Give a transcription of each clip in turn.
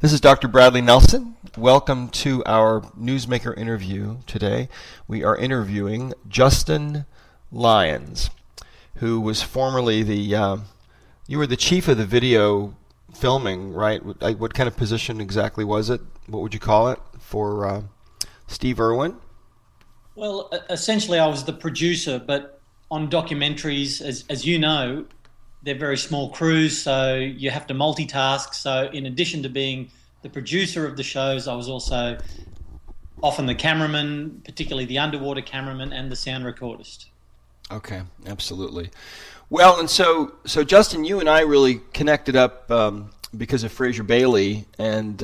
This is Dr. Bradley Nelson. Welcome to our Newsmaker interview today. We are interviewing Justin Lyons, who was formerly you were the chief of the video filming, right? What kind of position exactly was it? What would you call it for Steve Irwin? Well, essentially I was the producer, but on documentaries, as you know, they're very small crews, so you have to multitask. So in addition to being the producer of the shows, I was also often the cameraman, particularly the underwater cameraman and the sound recordist. Okay, absolutely. Well, and so Justin, you and I really connected up because of Fraser Bailey, and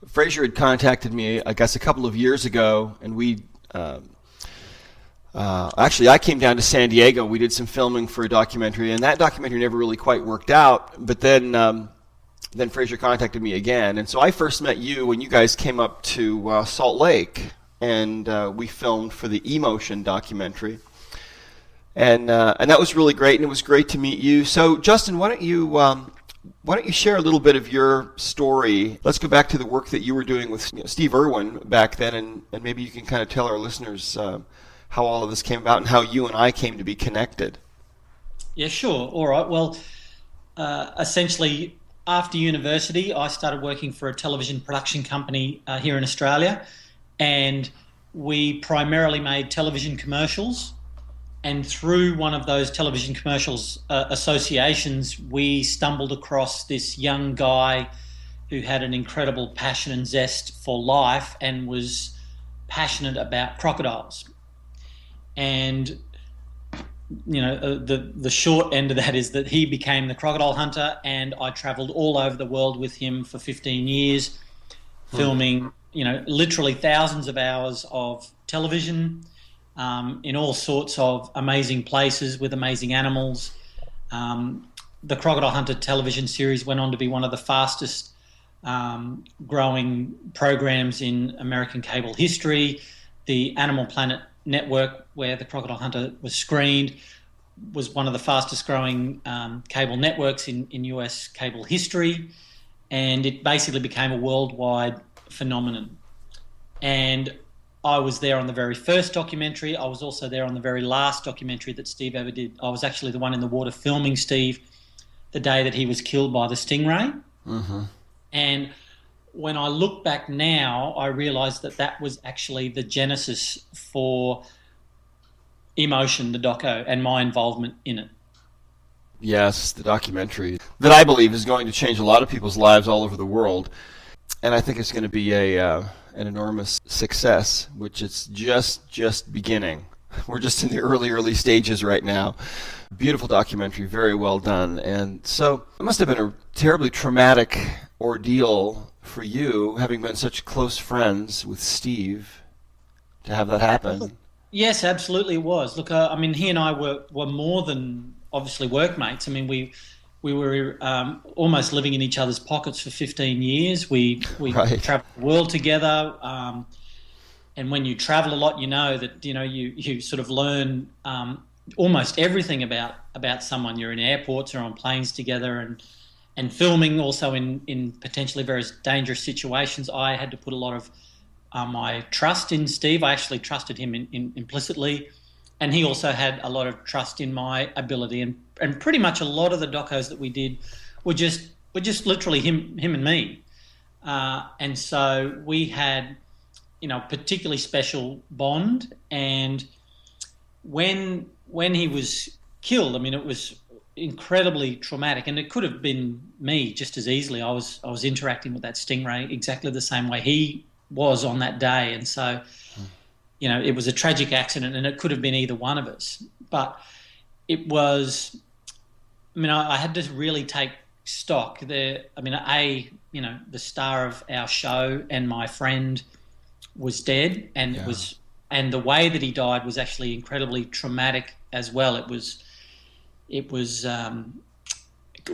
Fraser had contacted me, I guess, a couple of years ago, and we actually, I came down to San Diego. We did some filming for a documentary, and that documentary never really quite worked out. But then Fraser contacted me again, and so I first met you when you guys came up to Salt Lake, and we filmed for the Emotion documentary, and that was really great, and it was great to meet you. So, Justin, why don't you share a little bit of your story? Let's go back to the work that you were doing with Steve Irwin back then, and maybe you can kind of tell our listeners how all of this came about and how you and I came to be connected. Yeah, sure. All right. Well, essentially, after university, I started working for a television production company here in Australia, and we primarily made television commercials. And through one of those television commercials associations, we stumbled across this young guy who had an incredible passion and zest for life and was passionate about crocodiles. And the short end of that is that he became the Crocodile Hunter, and I travelled all over the world with him for 15 years, filming literally thousands of hours of television in all sorts of amazing places with amazing animals. The Crocodile Hunter television series went on to be one of the fastest growing programs in American cable history. The Animal Planet network, where the Crocodile Hunter was screened, was one of the fastest growing cable networks in US cable history, and it basically became a worldwide phenomenon. And I was there on the very first documentary. I was also there on the very last documentary that Steve ever did. I was actually the one in the water filming Steve the day that he was killed by the Stingray. Mm-hmm. And when I look back now, I realise that was actually the genesis for Emotion, the doco, and my involvement in it. Yes, the documentary that I believe is going to change a lot of people's lives all over the world, and I think it's going to be an enormous success, which is just beginning. We're just in the early stages right now. Beautiful documentary, very well done, and so it must have been a terribly traumatic ordeal for you, having been such close friends with Steve, to have that happen. Yes, absolutely it was. Look, he and I were more than obviously workmates. I mean, we were almost living in each other's pockets for 15 years. We Right. traveled the world together, and when you travel a lot, you know that you sort of learn almost everything about someone. You're in airports or on planes together, and filming also in potentially very dangerous situations. I had to put a lot of my trust in Steve. I actually trusted him implicitly, and he also had a lot of trust in my ability. And pretty much a lot of the docos that we did were just literally him and me. And so we had, particularly special bond. And when he was killed, I mean, it was incredibly traumatic, and it could have been me just as easily. I was interacting with that Stingray exactly the same way he was on that day, and so it was a tragic accident, and it could have been either one of us. But it was, I had to really take stock there. The star of our show and my friend was dead, and Yeah. and the way that he died was actually incredibly traumatic as well. It was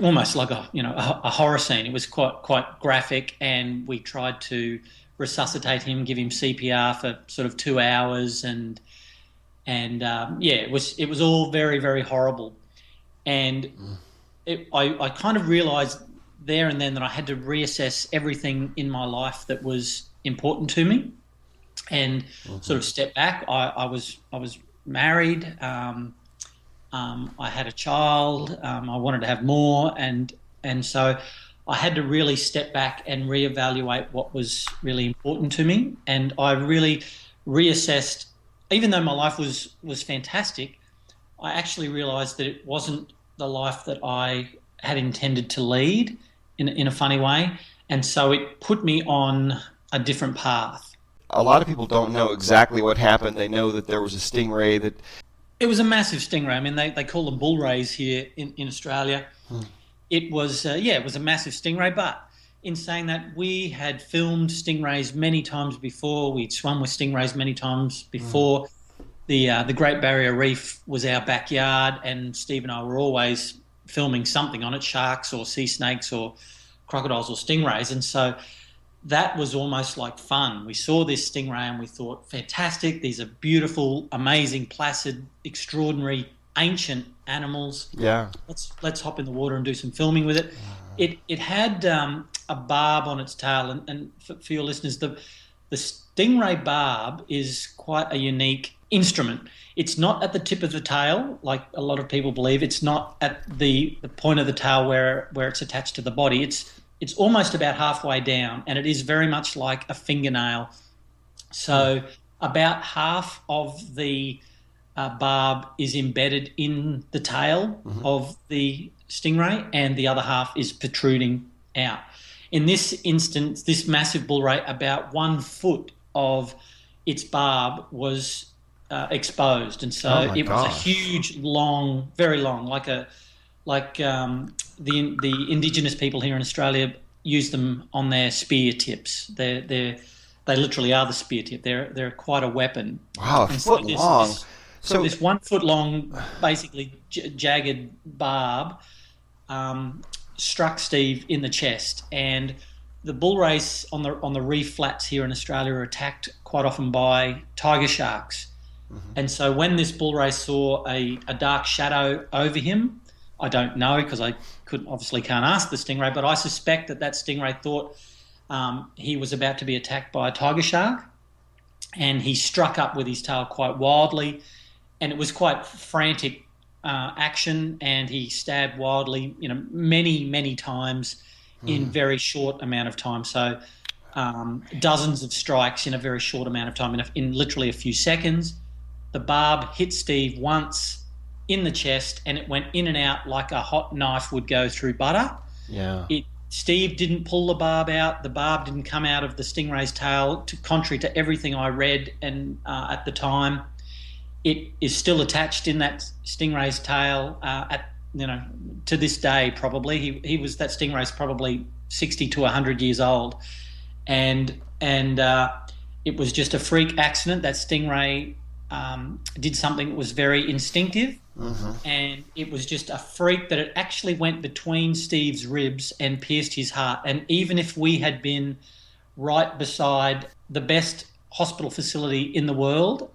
almost like a horror scene. It was quite graphic, and we tried to resuscitate him, give him CPR for sort of 2 hours, and it was all very, very horrible. And I kind of realised there and then that I had to reassess everything in my life that was important to me, and sort of step back. I was married. I had a child. I wanted to have more, and so I had to really step back and reevaluate what was really important to me. And I really reassessed. Even though my life was fantastic, I actually realised that it wasn't the life that I had intended to lead in a funny way, and so it put me on a different path. A lot of people don't know exactly what happened. They know that there was a stingray that... It was a massive stingray. I mean, they call them bull rays here in Australia. It was, it was a massive stingray. But in saying that, we had filmed stingrays many times before. We'd swum with stingrays many times before. The Great Barrier Reef was our backyard, and Steve and I were always filming something on it, sharks or sea snakes or crocodiles or stingrays. And so that was almost like fun. We saw this stingray and we thought, fantastic, these are beautiful, amazing, placid, extraordinary, ancient animals. Yeah. Let's hop in the water and do some filming with it. It had a barb on its tail, and for your listeners, the Stingray Barb is quite a unique instrument. It's not at the tip of the tail, like a lot of people believe. It's not at the point of the tail where it's attached to the body. It's almost about halfway down, and it is very much like a fingernail. So about half of the barb is embedded in the tail of the stingray, and the other half is protruding out. In this instance, this massive bull ray, about 1 foot of its barb was exposed, and so it was a huge, long, very long, like the indigenous people here in Australia use them on their spear tips. They literally are the spear tip. They're quite a weapon. Wow, a foot long. So this 1 foot long, basically jagged barb struck Steve in the chest, and the bull rays on the reef flats here in Australia are attacked quite often by tiger sharks. And so when this bull ray saw a dark shadow over him, I don't know because I can't ask the stingray, but I suspect that stingray thought he was about to be attacked by a tiger shark, and he struck up with his tail quite wildly, and it was quite frantic action, and he stabbed wildly, many times in very short amount of time. So dozens of strikes in a very short amount of time, in literally a few seconds. The barb hit Steve once in the chest, and it went in and out like a hot knife would go through butter. Yeah. Steve didn't pull the barb out. The barb didn't come out of the stingray's tail, contrary to everything I read and at the time. It is still attached in that stingray's tail to this day. Probably that stingray's probably 60 to 100 years old, and it was just a freak accident. That stingray did something that was very instinctive, and it was just a freak that it actually went between Steve's ribs and pierced his heart. And even if we had been right beside the best hospital facility in the world,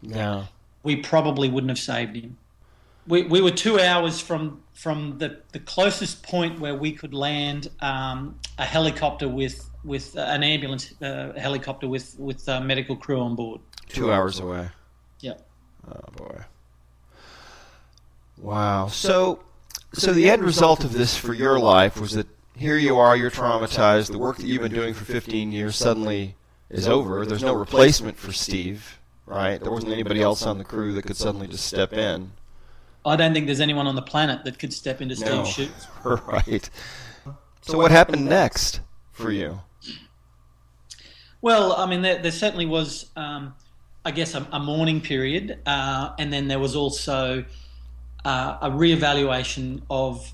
we probably wouldn't have saved him. We were 2 hours from the closest point where we could land a helicopter with an ambulance helicopter with medical crew on board. 2 hours away. Yep. Oh boy. Wow. So the end result of this for your life was that here you are, you're traumatized. The work that you've been doing for 15 years suddenly is over. There's no replacement for Steve, right? There wasn't anybody else on the crew that could suddenly just step in. I don't think there's anyone on the planet that could step into Steve's shoes. Right. So what happened next for you? Well, I mean, there certainly was, I guess, a mourning period, and then there was also a reevaluation of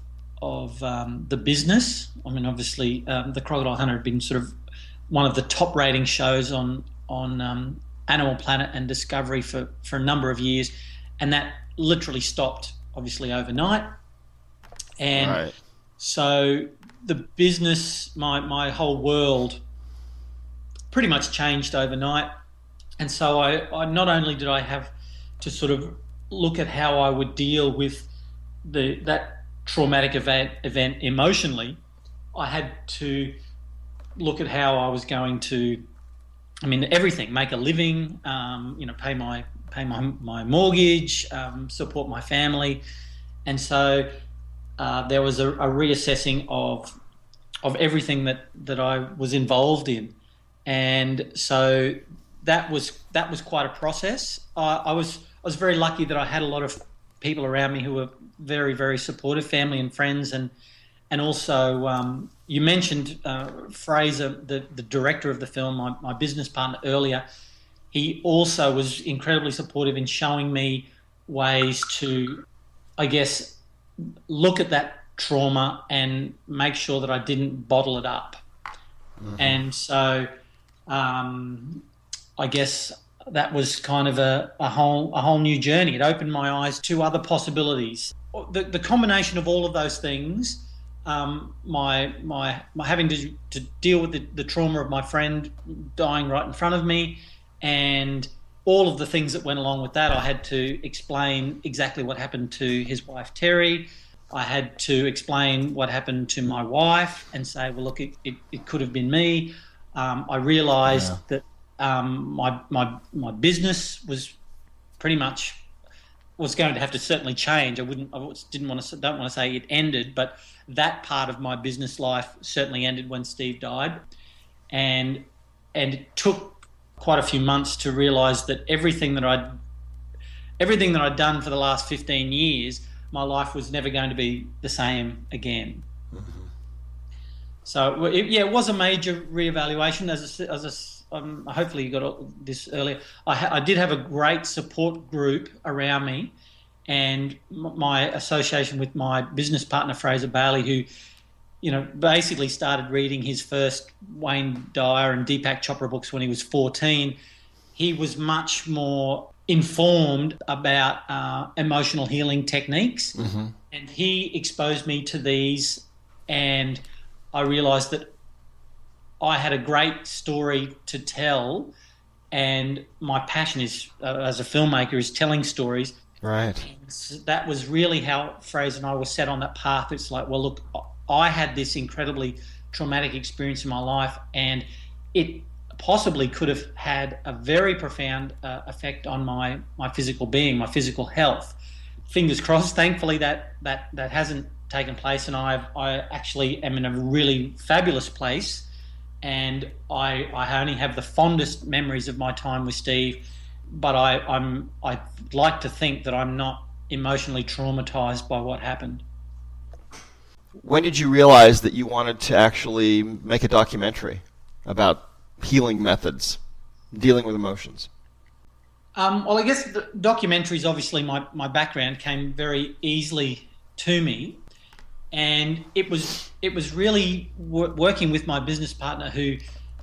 the business. I mean, obviously, the Crocodile Hunter had been sort of one of the top rating shows on Animal Planet and Discovery for a number of years, and that literally stopped, obviously, overnight. And so the business, my whole world, pretty much changed overnight. And so I not only did I have to sort of look at how I would deal with that traumatic event emotionally, I had to look at how I was going to, everything, make a living, pay my mortgage, support my family. And so there was a reassessing of everything that I was involved in. And so that was quite a process. I was very lucky that I had a lot of people around me who were very, very supportive, family and friends, and also you mentioned Fraser, the director of the film, my business partner earlier. He also was incredibly supportive in showing me ways to, I guess, look at that trauma and make sure that I didn't bottle it up. Mm-hmm. And so I guess that was kind of a whole new journey. It opened my eyes to other possibilities. The combination of all of those things, my having to deal with the trauma of my friend dying right in front of me, and all of the things that went along with that. I had to explain exactly what happened to his wife Terry. I had to explain what happened to my wife and say, well, look, it could have been me. I realised that my business was pretty much going to have to certainly change. Don't want to say it ended, but that part of my business life certainly ended when Steve died, and it took quite a few months to realise that everything that I'd done for the last 15 years, my life was never going to be the same again. Mm-hmm. So it was a major reevaluation. Hopefully you got this earlier. I did have a great support group around me, and my association with my business partner Fraser Bailey, who, basically started reading his first Wayne Dyer and Deepak Chopra books when he was 14. He was much more informed about emotional healing techniques, mm-hmm. and he exposed me to these, and I realised that I had a great story to tell, and my passion is as a filmmaker is telling stories. Right. And that was really how Fraser and I were set on that path. It's like, well, look, I had this incredibly traumatic experience in my life, and it possibly could have had a very profound effect on my physical being, my physical health. Fingers crossed. Thankfully, that hasn't taken place, and I actually am in a really fabulous place, and I only have the fondest memories of my time with Steve. But I like to think that I'm not emotionally traumatized by what happened. When did you realize that you wanted to actually make a documentary about healing methods, dealing with emotions? Well, I guess the documentaries, obviously my background came very easily to me, and it was really working with my business partner who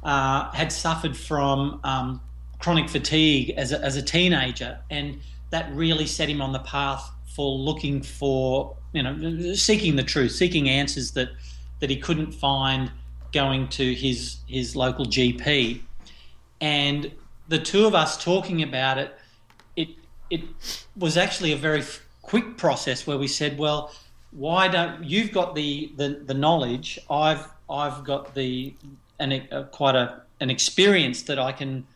had suffered from chronic fatigue as a teenager, and that really set him on the path for looking for, seeking the truth, seeking answers that he couldn't find going to his local GP. And the two of us talking about it, it was actually a very quick process where we said, well, why don't you've got the knowledge, I've got quite an experience that I can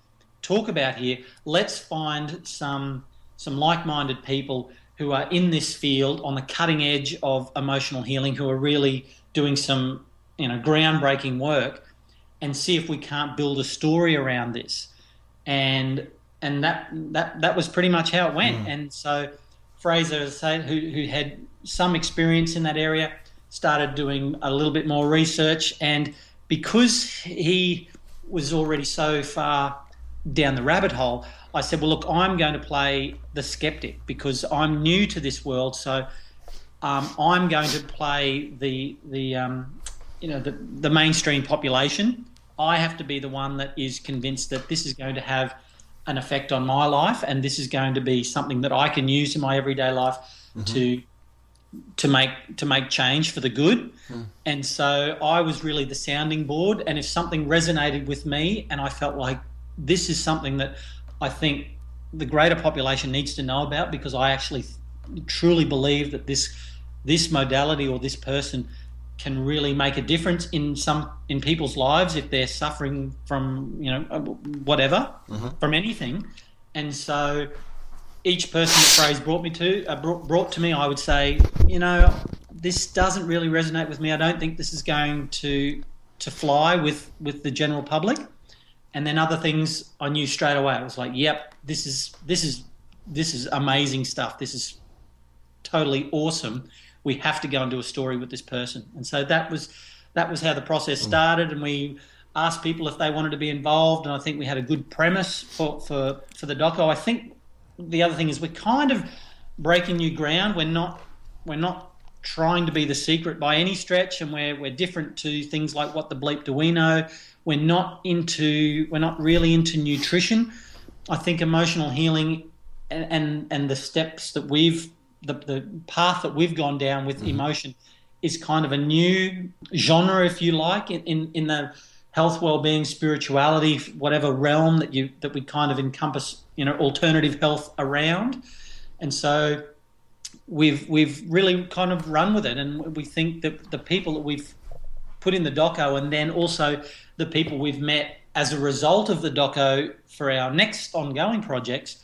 talk about here. Let's find some like-minded people who are in this field on the cutting edge of emotional healing, who are really doing some groundbreaking work, and see if we can't build a story around this. And that was pretty much how it went. Mm. And so Fraser, as I say, who had some experience in that area, started doing a little bit more research, and because he was already so far down the rabbit hole, I said, well, look, I'm going to play the skeptic because I'm new to this world. So I'm going to play the mainstream population. I have to be the one that is convinced that this is going to have an effect on my life, and this is going to be something that I can use in my everyday life, mm-hmm. to make change for the good. Mm. And so I was really the sounding board, and if something resonated with me and I felt like this is something that I think the greater population needs to know about, because I actually truly believe that this modality or this person can really make a difference in people's lives if they're suffering from whatever, from anything. And so each person that Frey's brought to me, I would say, this doesn't really resonate with me. I don't think this is going to fly with the general public. And then other things I knew straight away. It was like, yep, this is amazing stuff. This is totally awesome. We have to go and do a story with this person. And so that was how the process started. And we asked people if they wanted to be involved. And I think we had a good premise for the doco. I think the other thing is we're kind of breaking new ground. We're not trying to be the secret by any stretch, and we're different to things like What the Bleep Do We Know. We're not really into nutrition. I think emotional healing and the steps that the path that we've gone down with emotion is kind of a new genre, if you like, in the health, well-being, spirituality, whatever realm that we kind of encompass, alternative health around. And so we've really kind of run with it, and we think that the people that we've put in the doco, and then also the people we've met as a result of the doco for our next ongoing projects,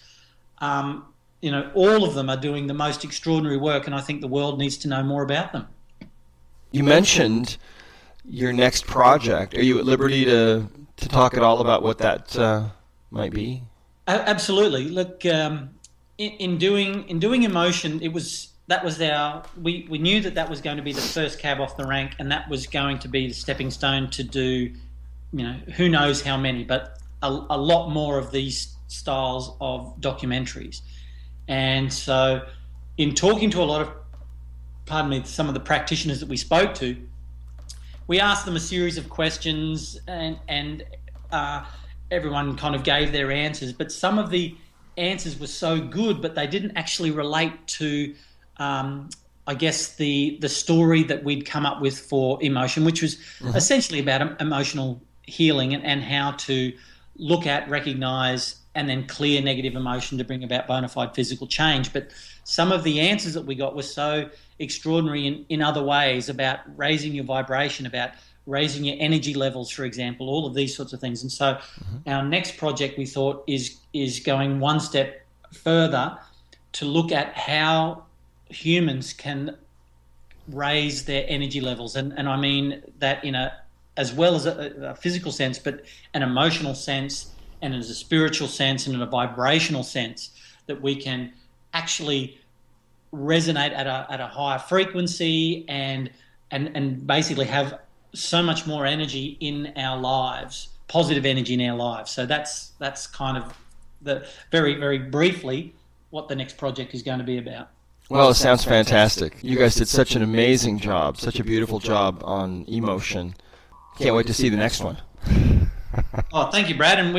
all of them are doing the most extraordinary work, and I think the world needs to know more about them. You mentioned your next project. Are you at liberty to talk at all about what that might be? Absolutely. Look, in doing emotion, we knew that was going to be the first cab off the rank, and that was going to be the stepping stone to do, who knows how many, but a lot more of these styles of documentaries. And so in talking to a lot of, some of the practitioners that we spoke to, we asked them a series of questions, and everyone kind of gave their answers, but some of the answers were so good, but they didn't actually relate to, I guess, the story that we'd come up with for emotion, which was essentially about emotional healing and how to look at, recognise, and then clear negative emotion to bring about bona fide physical change. But some of the answers that we got were so extraordinary in other ways, about raising your vibration, about raising your energy levels, for example, all of these sorts of things. And so our next project, we thought, is going one step further to look at how humans can raise their energy levels. And I mean that as well as a physical sense, but an emotional sense, and as a spiritual sense, and in a vibrational sense, that we can actually resonate at a higher frequency and basically have so much more energy in our lives, positive energy in our lives. So that's kind of the very, very briefly what the next project is going to be about. Well, it sounds fantastic. You guys did such an amazing job, such a beautiful job on emotion. Can't wait to see the next one. Oh, thank you, Brad. And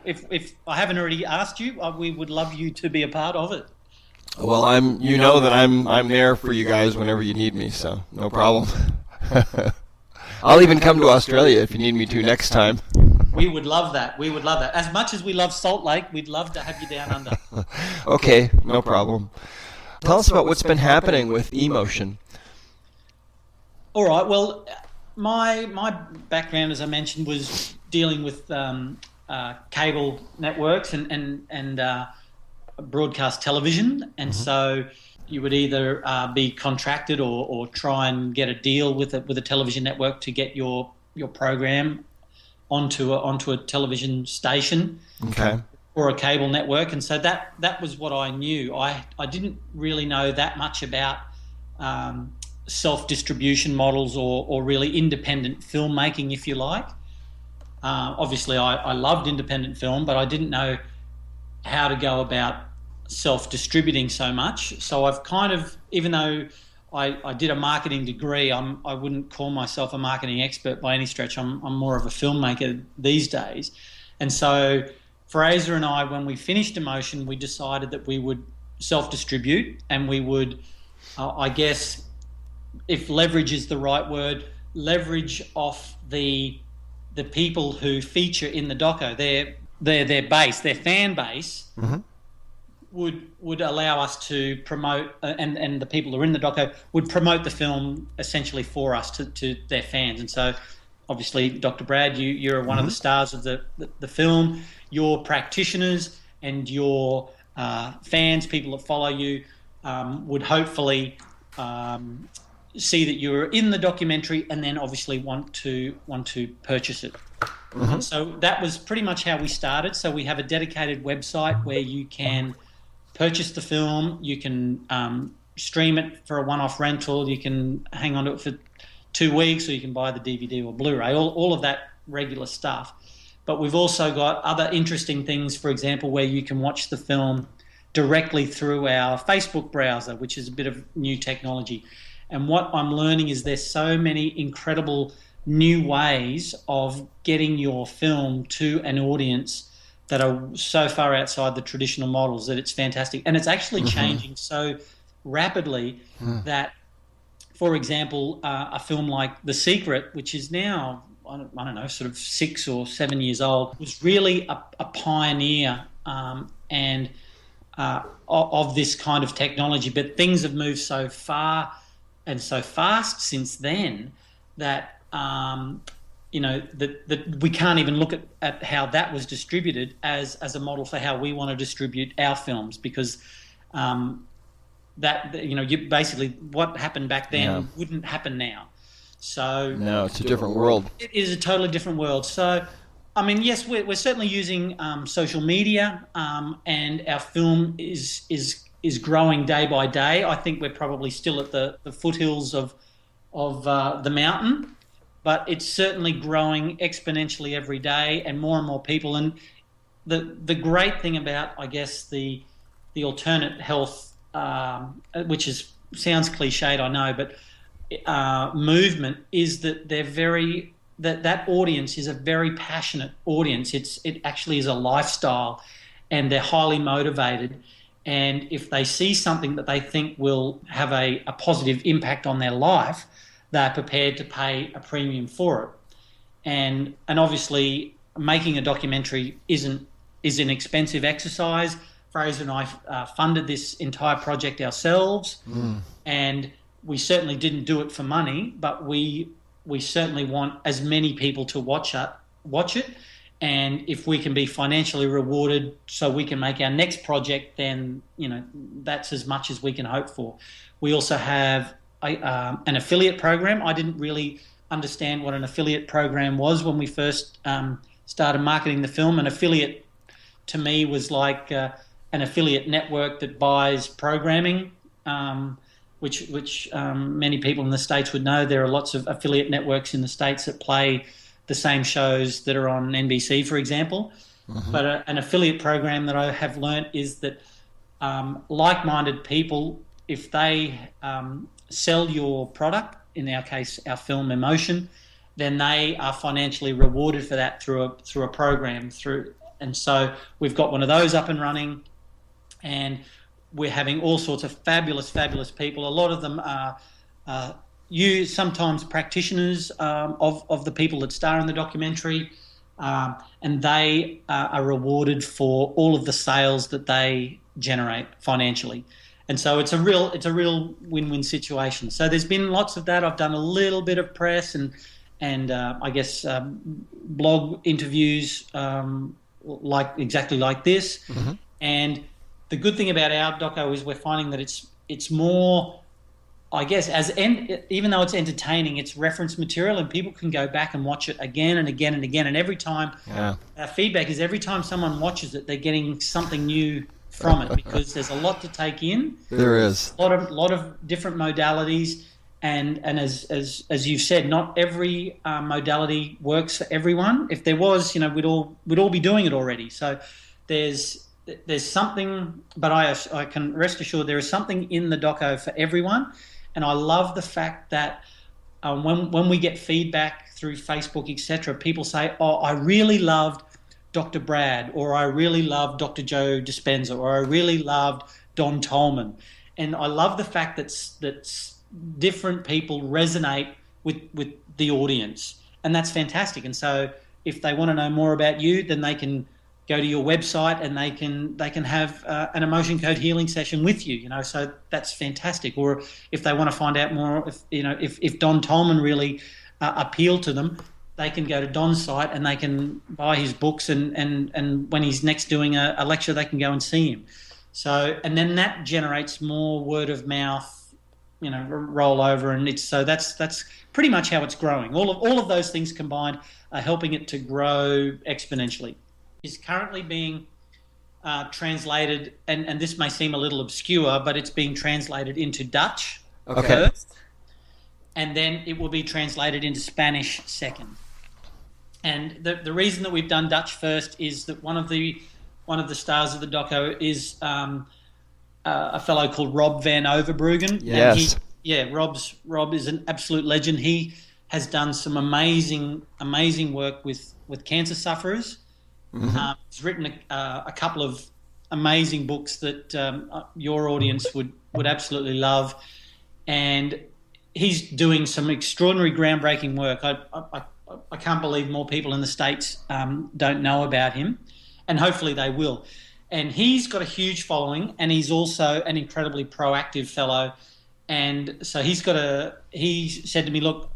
if I haven't already asked you, we would love you to be a part of it. Well, I'm there for you guys whenever you need me, so no problem. I'll even come to Australia if you need me to next time. We would love that. We would love that. As much as we love Salt Lake, we'd love to have you down under. Okay, no problem. Tell us about what's been happening with emotion. All right. Well, my background, as I mentioned, was dealing with cable networks and broadcast television, and so you would either be contracted or try and get a deal with a television network to get your program onto a television station, or a cable network. And so that was what I knew. I didn't really know that much about self-distribution models or really independent filmmaking, if you like. Obviously, I loved independent film, but I didn't know how to go about self-distributing so much. So I've kind of, even though I did a marketing degree, I wouldn't call myself a marketing expert by any stretch. I'm more of a filmmaker these days. And so Fraser and I, when we finished Emotion, we decided that we would self-distribute, and we would, I guess, if leverage is the right word, leverage off the people who feature in the doco, their base, their fan base, would allow us to promote, and the people who are in the doco would promote the film essentially for us to their fans. And so, obviously, Dr. Brad, you're one of the stars of the film. Your practitioners and your fans, people that follow you, would hopefully see that you're in the documentary, and then obviously want to purchase it. So that was pretty much how we started. So we have a dedicated website where you can purchase the film, you can stream it for a one-off rental, you can hang on to it for 2 weeks, or you can buy the DVD or Blu-ray, all of that regular stuff. But we've also got other interesting things, for example, where you can watch the film directly through our Facebook browser, which is a bit of new technology. And what I'm learning is there's so many incredible new ways of getting your film to an audience that are so far outside the traditional models that it's fantastic. And it's actually changing so rapidly that, for example, a film like The Secret, which is now, I don't know, sort of 6 or 7 years old, was really a pioneer of this kind of technology. But things have moved so far and so fast since then that that we can't even look at how that was distributed as a model for how we want to distribute our films, because you basically, what happened back then wouldn't happen now. So no, it's a different world. It is a totally different world. So, I mean, yes, we're certainly using social media, and our film is growing day by day. I think we're probably still at the foothills of the mountain, but it's certainly growing exponentially every day, and more people. And the great thing about, I guess, the alternate health, which sounds cliched, I know, but movement, is that that audience is a very passionate audience. It actually is a lifestyle, and they're highly motivated. And if they see something that they think will have a positive impact on their life, they're prepared to pay a premium for it. And obviously, making a documentary is an expensive exercise. Fraser and I funded this entire project ourselves, and we certainly didn't do it for money, but we certainly want as many people to watch it. And if we can be financially rewarded so we can make our next project, then that's as much as we can hope for. We also have an affiliate program. I didn't really understand what an affiliate program was when we first started marketing the film. An affiliate to me was like an affiliate network that buys programming, which many people in the States would know. There are lots of affiliate networks in the States that play the same shows that are on NBC, for example. But an affiliate program that I have learnt is that like-minded people, if they sell your product, in our case, our film Emotion, then they are financially rewarded for that through a program. And so we've got one of those up and running, and we're having all sorts of fabulous people. A lot of them are sometimes practitioners of the people that star in the documentary, and they are rewarded for all of the sales that they generate financially. And so it's a real win-win situation. So there's been lots of that. I've done a little bit of press and I guess blog interviews exactly like this. And the good thing about our doco is we're finding that it's more, I guess, even though it's entertaining, it's reference material, and people can go back and watch it again and again and again. And every time, our feedback is every time someone watches it, they're getting something new from it, because there's a lot to take in. There is a lot of different modalities, and as you've said, not every modality works for everyone. If there was, we'd all be doing it already. So there's something, but I can rest assured there is something in the doco for everyone. And I love the fact that when we get feedback through Facebook, etc., people say, "Oh, I really loved Dr. Brad," or "I really loved Dr. Joe Dispenza," or "I really loved Don Tolman." And I love the fact that different people resonate with the audience, and that's fantastic. And so if they want to know more about you, then they can go to your website and they can have an emotion code healing session with you. So that's fantastic. Or if they want to find out more, if Don Tolman really appealed to them, they can go to Don's site and they can buy his books, and when he's next doing a lecture, they can go and see him. So, and then that generates more word of mouth, roll over, and that's pretty much how it's growing. All of those things combined are helping it to grow exponentially. Is currently being translated, and this may seem a little obscure, but it's being translated into Dutch first, and then it will be translated into Spanish second. And the reason that we've done Dutch first is that one of the stars of the doco is a fellow called Rob van Overbrooken. Yes. Rob is an absolute legend. He has done some amazing work with cancer sufferers. Mm-hmm. He's written a couple of amazing books that your audience would absolutely love, and he's doing some extraordinary, groundbreaking work. I can't believe more people in the States don't know about him, and hopefully they will. And he's got a huge following, and he's also an incredibly proactive fellow. And so he said to me, look,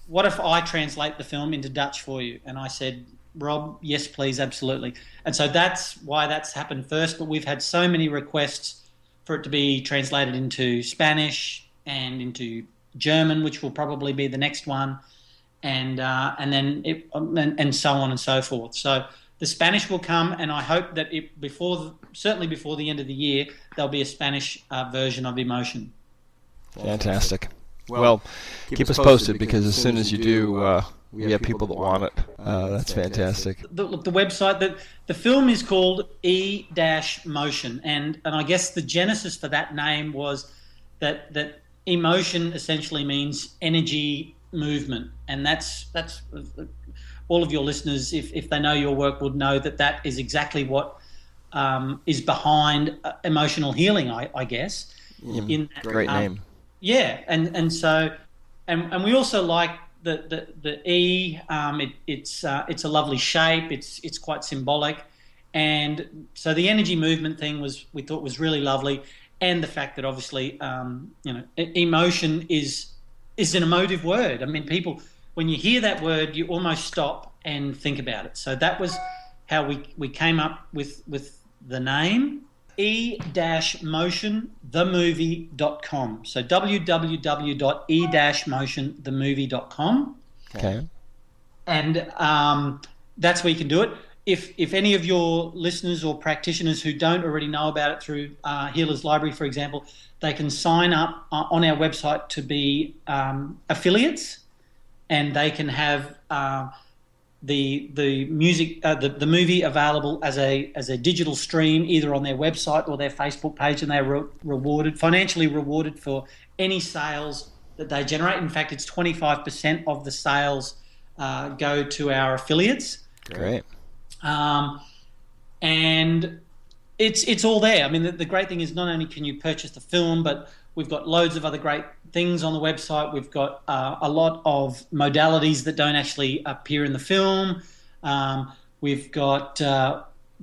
what if I translate the film into Dutch for you? And I said, Rob, yes, please, absolutely. And so that's why that's happened first. But we've had so many requests for it to be translated into Spanish and into German, which will probably be the next one, and then and so on and so forth. So the Spanish will come, and I hope that certainly before the end of the year, there'll be a Spanish version of Emotion. Fantastic. Well, keep us posted, because as soon as you do, we have people that want it. That's fantastic. The website, the film is called E-Motion, and I guess the genesis for that name was that emotion essentially means energy movement, and that's all of your listeners, if they know your work, would know that is exactly what is behind emotional healing, I guess. Great name. Yeah, and so we also like the E. It's a lovely shape. It's quite symbolic, and so the energy movement thing we thought was really lovely, and the fact that obviously emotion is an emotive word. I mean, people, when you hear that word, you almost stop and think about it. So that was how we came up with the name. E-motionthemovie.com. So www.e-motionthemovie.com. Okay. And that's where you can do it. If any of your listeners or practitioners who don't already know about it through Healer's Library, for example, they can sign up on our website to be affiliates, and they can have the music, the movie available as a digital stream, either on their website or their Facebook page, and they're financially rewarded for any sales that they generate. In fact, it's 25% of the sales go to our affiliates. Great. And it's all there. I mean, the great thing is not only can you purchase the film, but we've got loads of other great things on the website. We've got a lot of modalities that don't actually appear in the film. We've got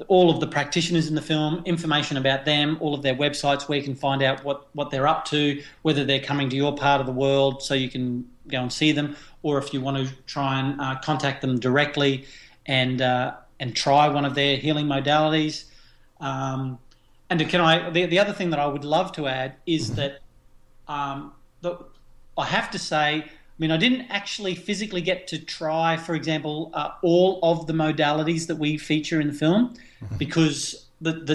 all of the practitioners in the film, information about them, all of their websites where you can find out what they're up to, whether they're coming to your part of the world so you can go and see them, or if you want to try and contact them directly and try one of their healing modalities. And the other thing that I would love to add is that I have to say, I mean, I didn't actually physically get to try, for example, all of the modalities that we feature in the film, because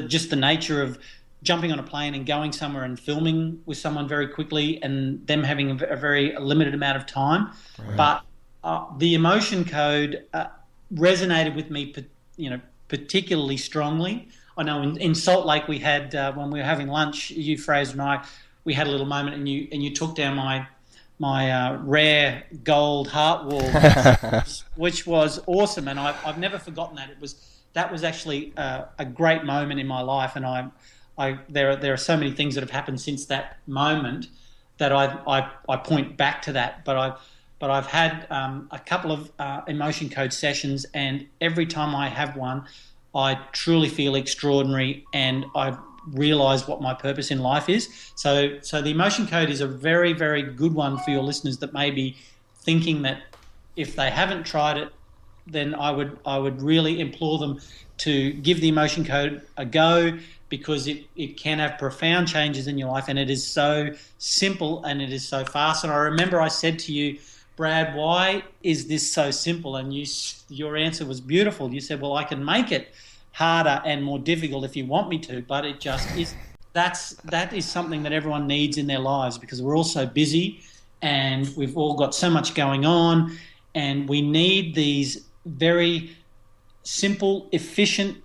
just the nature of jumping on a plane and going somewhere and filming with someone very quickly, and them having a very limited amount of time. Right. But the emotion code resonated with me, particularly strongly. I know in Salt Lake we had when we were having lunch, you, Fraser, and I, we had a little moment, and you took down my rare gold heart wall, which was awesome, and I've never forgotten that. That was actually a great moment in my life, and there are so many things that have happened since that moment that I point back to that. But I've had a couple of emotion code sessions, and every time I have one, I truly feel extraordinary, and I realize what my purpose in life is. So the emotion code is a very, very good one for your listeners that may be thinking that if they haven't tried it, then I would really implore them to give the emotion code a go, because it can have profound changes in your life, and it is so simple and it is so fast. And I remember I said to you, Brad, why is this so simple? And your answer was beautiful. You said, well, I can make it harder and more difficult if you want me to, but it just is. That is something that everyone needs in their lives, because we're all so busy and we've all got so much going on, and we need these very simple, efficient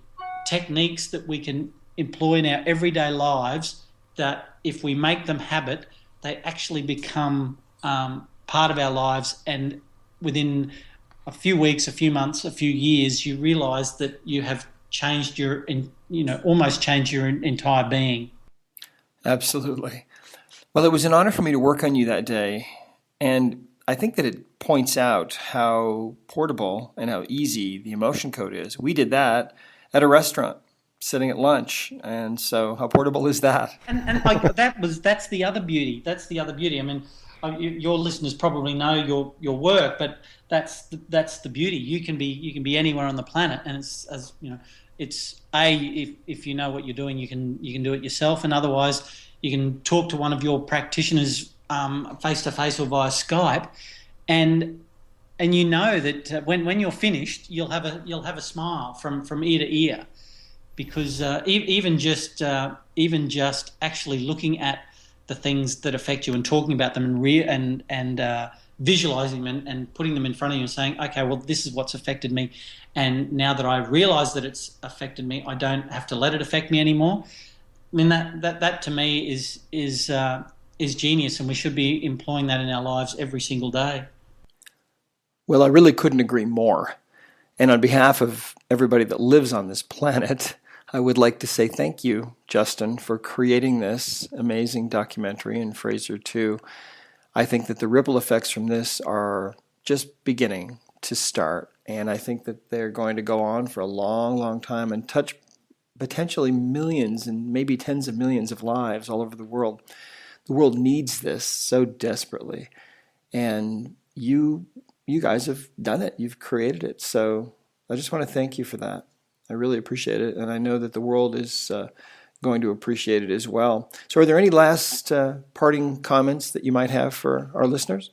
techniques that we can employ in our everyday lives, that if we make them habit, they actually become part of our lives, and within a few weeks, a few months, a few years, you realise that you have changed almost changed your entire being. Absolutely. Well, it was an honor for me to work on you that day, and I think that it points out how portable and how easy the emotion code is. We did that at a restaurant, sitting at lunch, and so how portable is that? And like that's the other beauty. That's the other beauty. I mean, your listeners probably know your work, but that's the beauty. You can be anywhere on the planet, and it's if you know what you're doing, you can do it yourself, and otherwise you can talk to one of your practitioners face to face or via Skype, and you know that when you're finished, you'll have a smile from ear to ear, because even just actually looking at the things that affect you and talking about them and visualizing them and putting them in front of you and saying, okay, well, this is what's affected me, and now that I realize that it's affected me, I don't have to let it affect me anymore. I mean, that to me is genius, and we should be employing that in our lives every single day. Well, I really couldn't agree more. And on behalf of everybody that lives on this planet, I would like to say thank you, Justin, for creating this amazing documentary, and Fraser too. I think that the ripple effects from this are just beginning to start, and I think that they're going to go on for a long, long time and touch potentially millions and maybe tens of millions of lives all over the world. The world needs this so desperately, and you guys have done it. You've created it, so I just want to thank you for that. I really appreciate it, and I know that the world is going to appreciate it as well. So are there any last parting comments that you might have for our listeners?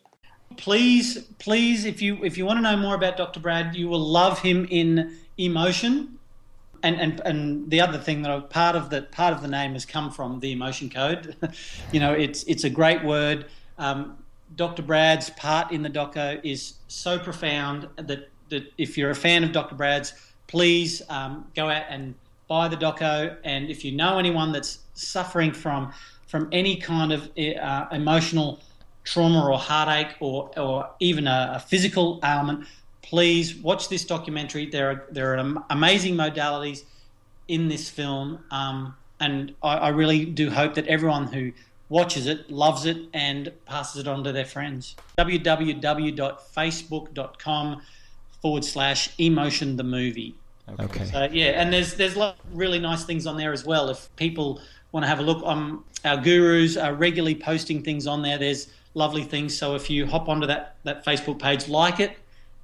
Please, if you want to know more about Dr. Brad, you will love him in Emotion. And the other thing that part of the name has come from the emotion code. It's a great word. Dr. Brad's part in the doco is so profound that if you're a fan of Dr. Brad's, please go out and buy the doco. And if you know anyone that's suffering from any kind of emotional trauma or heartache or even a physical ailment, please watch this documentary. There are amazing modalities in this film, and I really do hope that everyone who watches it loves it and passes it on to their friends. www.facebook.com/emotion the movie. Okay. So yeah, and there's a lot of really nice things on there as well. If people want to have a look, our gurus are regularly posting things on there. There's lovely things. So if you hop onto that Facebook page, like it,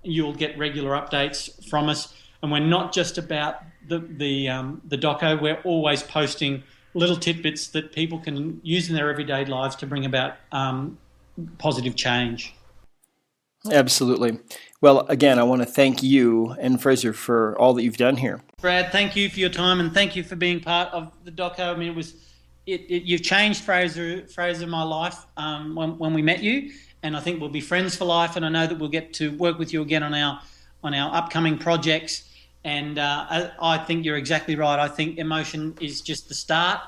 you'll get regular updates from us. And we're not just about the doco. We're always posting little tidbits that people can use in their everyday lives to bring about positive change. Absolutely. Well, again, I want to thank you and Fraser for all that you've done here. Brad, thank you for your time, and thank you for being part of the doco. I mean, you've changed Fraser my life when we met you, and I think we'll be friends for life. And I know that we'll get to work with you again on our upcoming projects. And I think you're exactly right. I think emotion is just the start,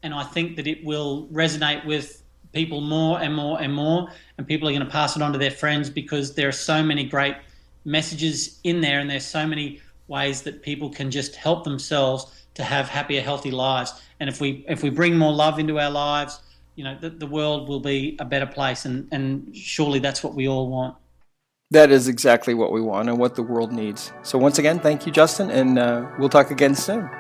and I think that it will resonate with people more and more and more, and people are going to pass it on to their friends, because there are so many great messages in there, and there's so many ways that people can just help themselves to have happier, healthy lives. And if we bring more love into our lives, the world will be a better place, and surely that's what we all want. That is exactly what we want and what the world needs. So once again, thank you, Justin, and we'll talk again soon.